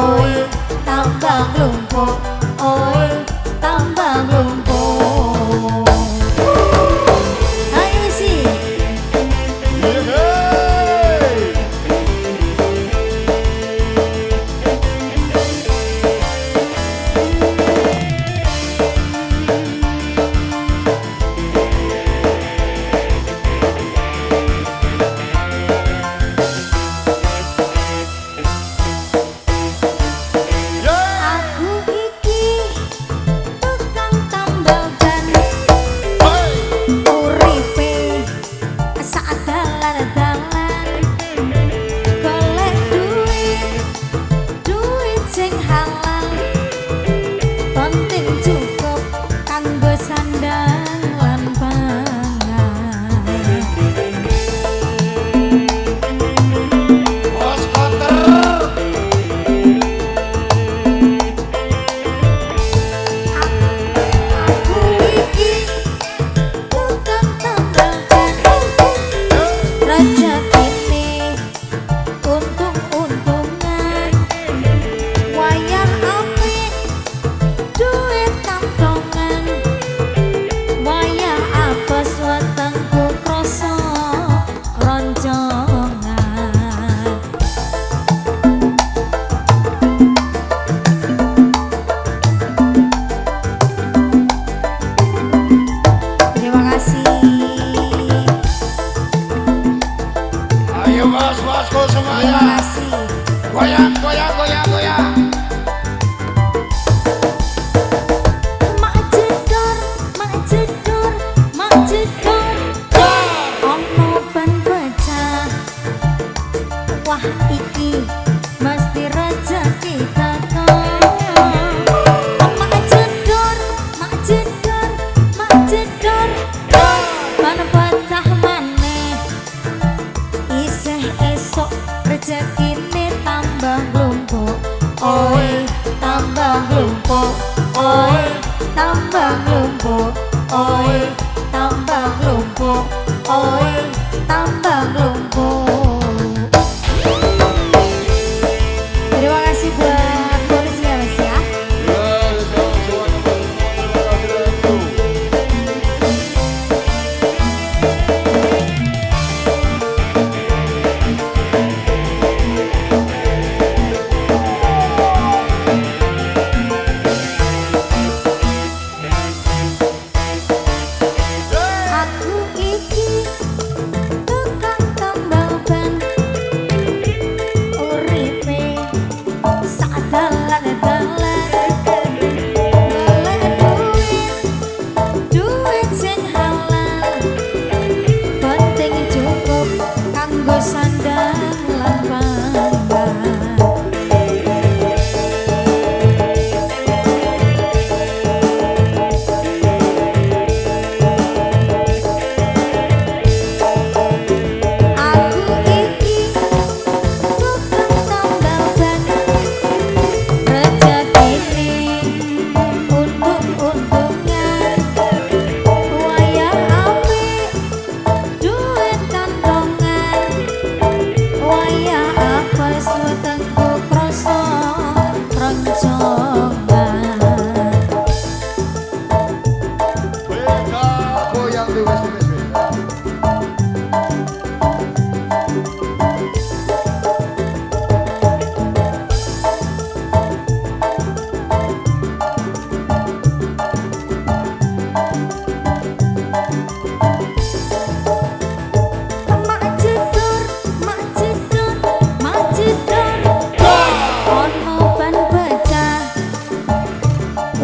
oi tambah lumpuh, oi tambah lumpuh. Ayo sih. Bosku semuanya. Goyang, goyang, goyang, goyang. Mak jedor, mak jedor, mak jedor. Ono ban pecah. Wah iki mesti rezeki takon. Mak jedor, mak jedor, mak jedor. Ban pecah maneh. Isih esok rezekine tambah lumpuh, oi tambah lumpuh, oi tambah lumpuh, oi tambah lumpuh, oi tambah lumpuh. Terima kasih buat polisi ya Mas ya.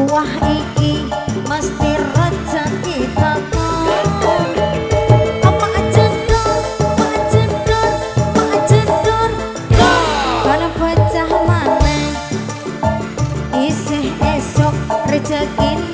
Wah iki mesti rezeki takon. Mak jedor, mak jedor, mak jedor. Ban pecah maneh. Isih esok rezeki